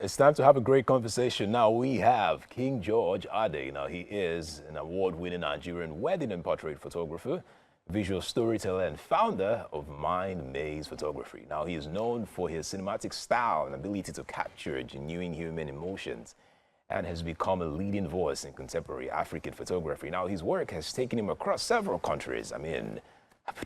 It's time to have a great conversation. Now we have King George Adey. Now he is an award-winning Nigerian wedding and portrait photographer, visual storyteller, and founder of Mind Maze Photography. Now he is known for his cinematic style and ability to capture genuine human emotions, and has become a leading voice in contemporary African photography. Now his work has taken him across several countries. Abu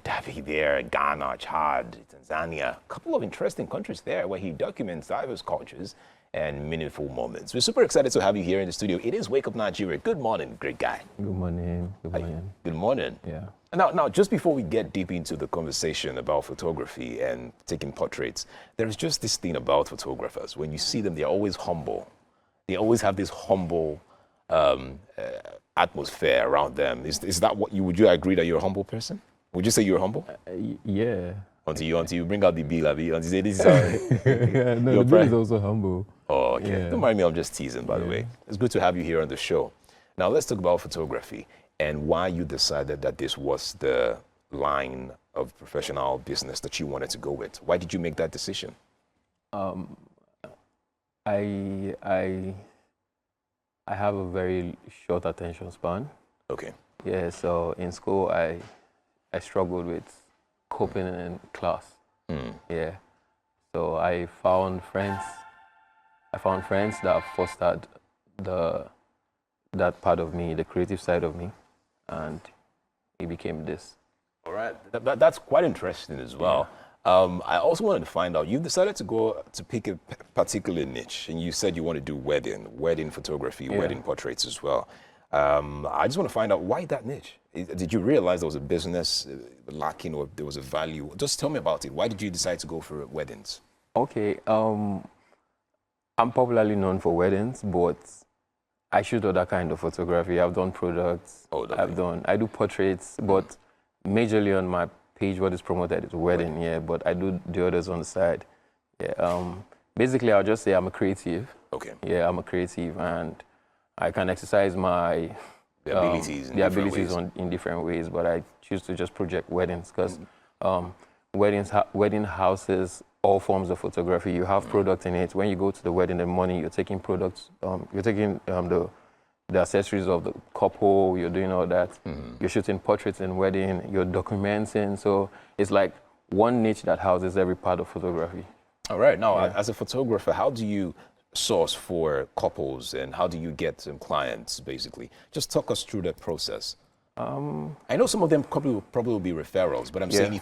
Dhabi there, Ghana, Chad, Tanzania, a couple of interesting countries there where he documents diverse cultures and meaningful moments. We're super excited to have you here in the studio. It is Wake Up Nigeria. Good morning, great guy. Good morning. Good morning. Good morning. Yeah. Now, just before we get deep into the conversation about photography and taking portraits, there is just this thing about photographers. When you see them, they're always humble. They always have this humble atmosphere around them. Is that what would you agree that you're a humble person? Would you say you're humble? Yeah. Until you bring out the bill, until you say this is yeah, no, the bill is also humble. Oh, okay. Yeah. Don't mind me, I'm just teasing, by the way. It's good to have you here on the show. Now, let's talk about photography and why you decided that this was the line of professional business that you wanted to go with. Why did you make that decision? I have a very short attention span. Okay. Yeah, so in school I struggled with coping in class. Yeah. So I found friends that fostered that part of me, the creative side of me, and it became this. All right. That's quite interesting as well. I also wanted to find out, you decided to pick a particular niche, and you said you want to do wedding photography, wedding portraits as well. I just want to find out, why that niche? Did you realize there was a business lacking, or there was a value? Just tell me about it. Why did you decide to go for weddings? Okay, I'm popularly known for weddings, but I shoot other kind of photography. I've done products. Oh, okay. I do portraits, but majorly on my page, what is promoted is wedding. Yeah, but I do the others on the side. Yeah. Basically, I'll just say I'm a creative. Okay. Yeah, I'm a creative, and I can exercise my abilities in different ways, but I choose to just project weddings because wedding houses all forms of photography. You have product in it. When you go to the wedding in the morning, you're taking products. You're taking the accessories of the couple. You're doing all that. You're shooting portraits in wedding. You're documenting. So it's like one niche that houses every part of photography. All right. Now, as a photographer, how do you source for couples, and how do you get some clients, basically? Just talk us through that process. I know some of them probably will be referrals, but I'm saying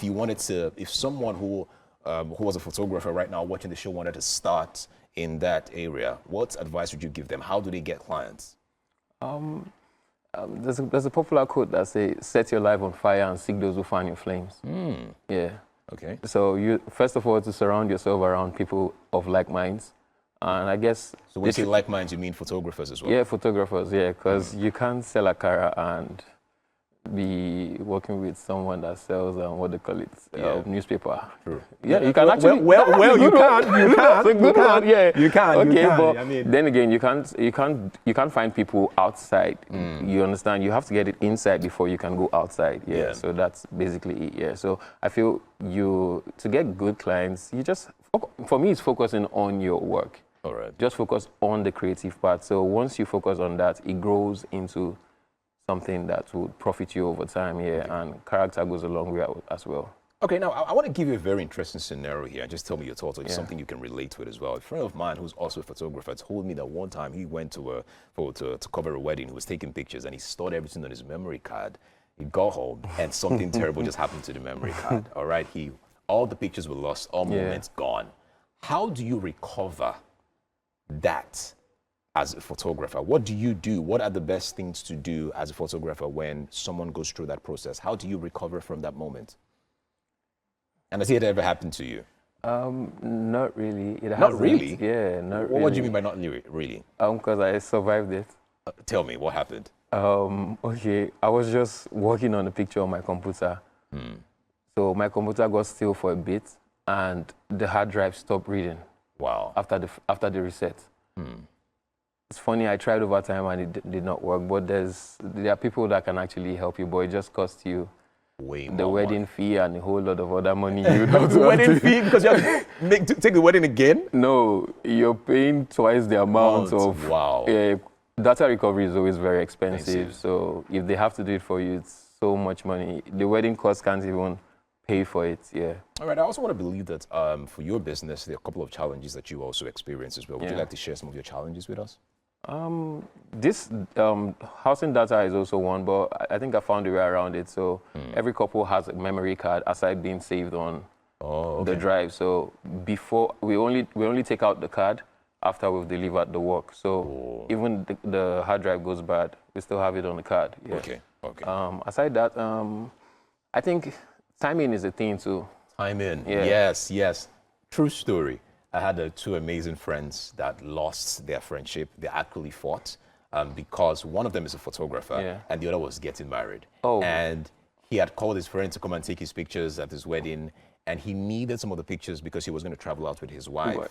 if someone who was a photographer right now watching the show wanted to start in that area, what advice would you give them? How do they get clients? There's a popular quote that says, "Set your life on fire and seek those who fan your flames." Yeah. Okay. So you first of all to surround yourself around people of like minds. And I guess... So when you say like minds, you mean photographers as well? Yeah, photographers, yeah, because you can't sell a car and be working with someone that sells, what they call it, newspaper. True. Yeah, you can actually... You can. Yeah. You can. Okay, but I mean, then again, you can't find people outside. You understand? You have to get it inside before you can go outside. Yeah. So that's basically it. Yeah. So I feel to get good clients, for me, it's focusing on your work. All right. Just focus on the creative part. So once you focus on that, it grows into something that will profit you over time, and character goes a long way as well. Okay, now I want to give you a very interesting scenario here. Just tell me your thoughts on something you can relate to it as well. A friend of mine who's also a photographer told me that one time he went to cover a wedding. He was taking pictures and he stored everything on his memory card. He got home and something terrible just happened to the memory card. All right, all the pictures were lost, all moments gone. How do you recover that as a photographer? What do you do? What are the best things to do as a photographer when someone goes through that process? How do you recover from that moment? And has it ever happened to you? Not really. Not really? Yeah, not really. What do you mean by not really? Because I survived it. Tell me, what happened? Okay, I was just working on a picture on my computer. So my computer got still for a bit, and the hard drive stopped reading. Wow. After the reset. It's funny, I tried over time and it did not work, but there are people that can actually help you, but it just costs you Way the more wedding money. fee and a whole lot of other money you have to Wedding fee because you have to take the wedding again. No, you're paying twice the amount of. Wow. Data recovery is always very expensive. Expensive. So if they have to do it for you, it's so much money. The wedding cost can't even pay for it. Yeah. All right. I also want to believe that for your business, there are a couple of challenges that you also experience as well. Would you like to share some of your challenges with us? This housing data is also one, but I think I found a way around it. So every couple has a memory card aside being saved on the drive. So before we only take out the card after we've delivered the work. So even the hard drive goes bad, we still have it on the card. Yeah. Okay. Aside that, I think timing is a thing too. Timing. Yeah. Yes. True story. I had two amazing friends that lost their friendship. They actually fought because one of them is a photographer and the other was getting married. Oh. And he had called his friend to come and take his pictures at his wedding. And he needed some of the pictures because he was going to travel out with his wife.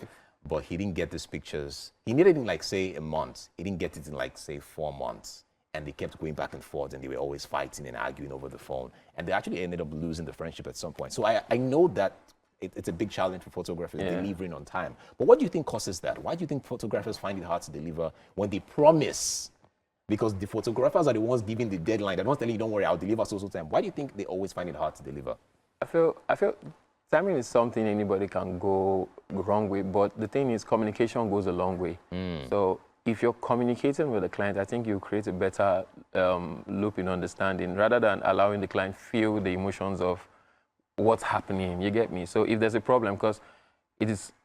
But he didn't get these pictures. He needed it in like, say, a month. He didn't get it in like, say, 4 months. And they kept going back and forth and they were always fighting and arguing over the phone. And they actually ended up losing the friendship at some point. So I know that it's a big challenge for photographers delivering on time. But what do you think causes that? Why do you think photographers find it hard to deliver when they promise? Because the photographers are the ones giving the deadline. They're not telling you, don't worry, I'll deliver so time. Why do you think they always find it hard to deliver? I feel timing is something anybody can go wrong with, but the thing is communication goes a long way. So if you're communicating with the client, I think you create a better loop in understanding rather than allowing the client feel the emotions of what's happening. You get me? So if there's a problem, because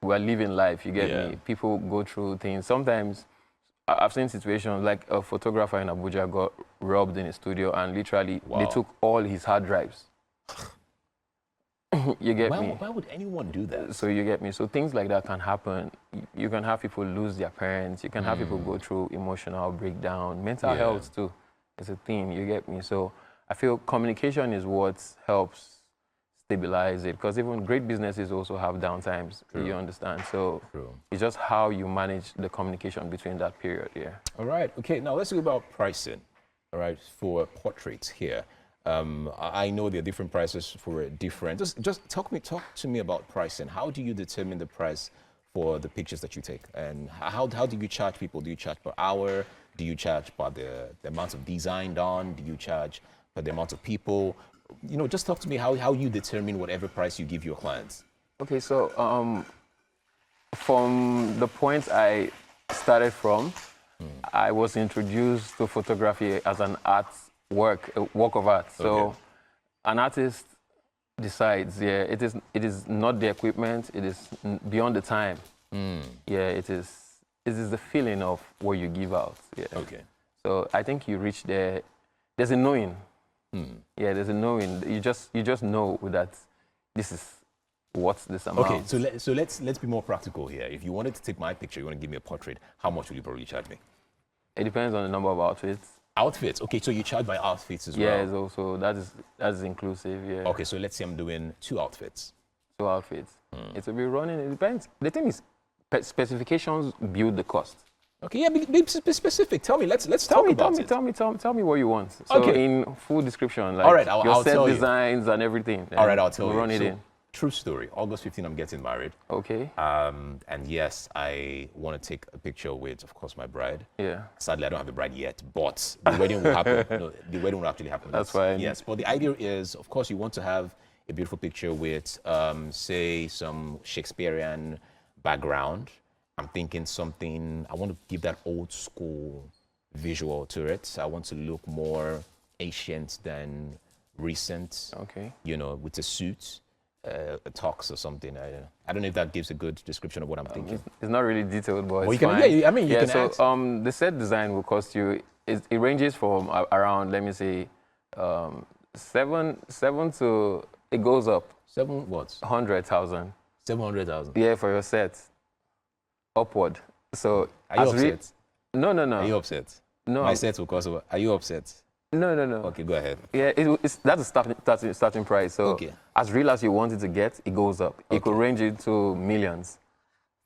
we're living life, you get me? People go through things. Sometimes I've seen situations like a photographer in Abuja got robbed in a studio and literally they took all his hard drives. You get me? Why would anyone do that? So you get me? So things like that can happen. You can have people lose their parents. You can have people go through emotional breakdown. Mental health too is a thing, you get me? So I feel communication is what helps stabilize it, because even great businesses also have downtimes. You understand? So it's just how you manage the communication between that period. All right. Okay. Now let's talk about pricing. All right, for portraits here. I know there are different prices for different. Just talk to me about pricing. How do you determine the price for the pictures that you take, and how do you charge people? Do you charge per hour? Do you charge by the amount of design done? Do you charge by the amount of people? You know, just talk to me how you determine whatever price you give your clients. Okay, so from the point I started from, I was introduced to photography as an work of art. So an artist decides, it is not the equipment, it is beyond the time. It is the feeling of what you give out. So I think you reach there, there's a knowing. There's a knowing. You just know that this is what's this amount. Okay, so let's be more practical here. If you wanted to take my picture, you want to give me a portrait, how much would you probably charge me? It depends on the number of outfits. Outfits. Okay, so you charge by outfits as well. Yeah, it's also that is inclusive. Yeah. Okay, so let's say I'm doing 2 outfits. 2 outfits. It will be running. It depends. The thing is, specifications build the cost. Okay, be specific. Tell me. Let's talk about it. Tell me what you want. So in full description, like all right, I'll set tell designs and everything. All right, I'll tell you. Run it in. True story. August 15, I'm getting married. Okay. And yes, I want to take a picture with, of course, my bride. Yeah. Sadly, I don't have the bride yet, but the wedding will happen. No, the wedding will actually happen. That's fine. Yes, but the idea is, of course, you want to have a beautiful picture with, say, some Shakespearean background. I'm thinking something, I want to give that old school visual to it. I want to look more ancient than recent. Okay. You know, with a suit. A tux or something. I don't know if that gives a good description of what I'm thinking. It's not really detailed, but it's fine. You can so ask. The set design will cost you, it ranges from around, let me say, 7 to, it goes up. 7 what? 100,000. 700,000? Yeah, for your set. Upward. So are you upset? No. Are you upset? No. My set will cost over. Are you upset? No. Okay, go ahead. Yeah, that's a starting price. So as real as you want it to get, it goes up. It could range into millions.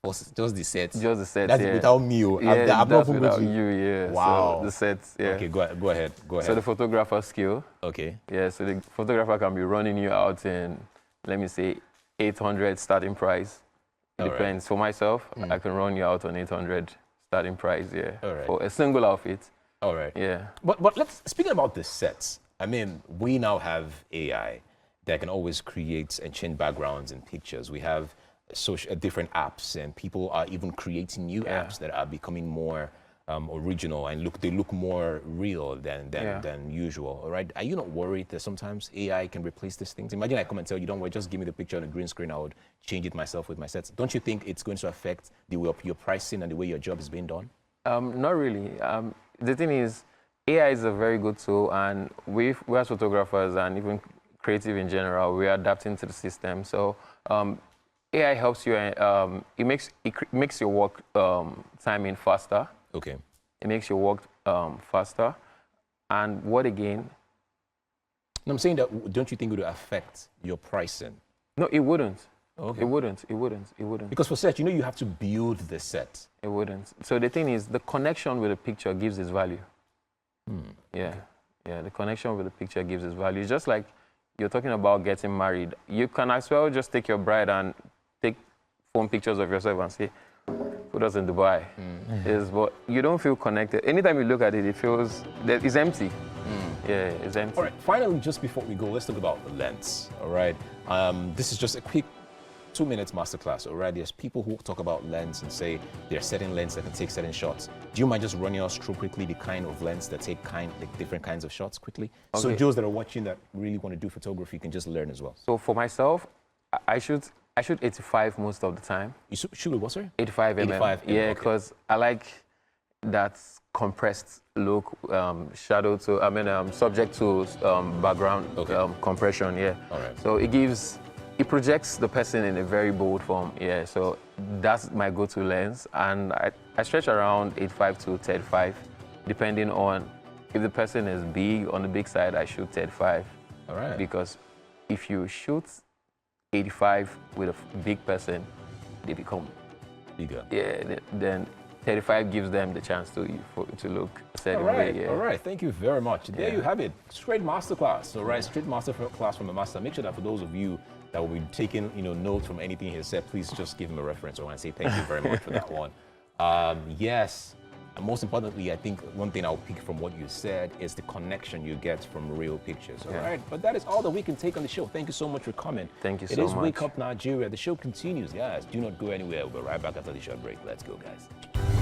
For just the sets? Just the sets, That's yeah. without me. Yeah, I'm not that's even without going to. you, yeah. Wow. So the sets, yeah. Okay, go ahead. So the photographer skill. Okay. Yeah, so the photographer can be running you out in, let me say, 800 starting price. It All right. depends. For myself, I can run you out on 800 starting price, yeah. All right. For a single outfit. All right. Yeah. But let's, speaking about the sets, I mean, we now have AI that can always create and change backgrounds and pictures. We have different apps, and people are even creating new apps that are becoming more original and they look more real than usual. All right. Are you not worried that sometimes AI can replace these things? Imagine I come and tell you, don't worry, just give me the picture on the green screen. I would change it myself with my sets. Don't you think it's going to affect the way of your pricing and the way your job is being done? Not really. The thing is, AI is a very good tool, and we as photographers and even creative in general, we are adapting to the system. So AI helps you. It makes your work timing faster. Okay. It makes your work faster. And what again? No, I'm saying that, don't you think it would affect your pricing? No, it wouldn't. Okay. It wouldn't. Because for set, you have to build the set. It wouldn't. So the thing is, the connection with the picture gives its value. Yeah. Yeah, the connection with the picture gives its value. It's just like you're talking about getting married. You can as well just take your bride and take phone pictures of yourself and say, put us in Dubai. But you don't feel connected. Anytime you look at it, it feels that it's empty. Yeah, it's empty. All right, finally, just before we go, let's talk about the lens, all right? This is just a quick 2 minutes masterclass, all right? There's people who talk about lens and say there are certain lenses that can take certain shots. Do you mind just running us through quickly the kind of lens that take different kinds of shots quickly? Okay. So those that are watching that really want to do photography can just learn as well. So for myself, I shoot 85 most of the time. You shoot with what, sir? 85 mm. 85 mm. Yeah, because I like that compressed look, subject to background compression, yeah. All right. So it projects the person in a very bold form, yeah. So that's my go-to lens, and I stretch around 85 to 35, depending on if the person is big. On the big side, I shoot 35. All right. Because if you shoot 85 with a big person, they become bigger. Yeah, then 35 gives them the chance to look a certain way. Yeah. All right, thank you very much. There you have it, straight masterclass. All right, straight masterclass from a master. Make sure that for those of you that will be taking notes from anything he said, please just give him a reference. I want to say thank you very much for that one. Yes, and most importantly, I think one thing I'll pick from what you said is the connection you get from real pictures. All right, but that is all that we can take on the show. Thank you so much for coming. Thank you so much. It is much. Wake Up Nigeria. The show continues, guys. Do not go anywhere. We'll be right back after the short break. Let's go, guys.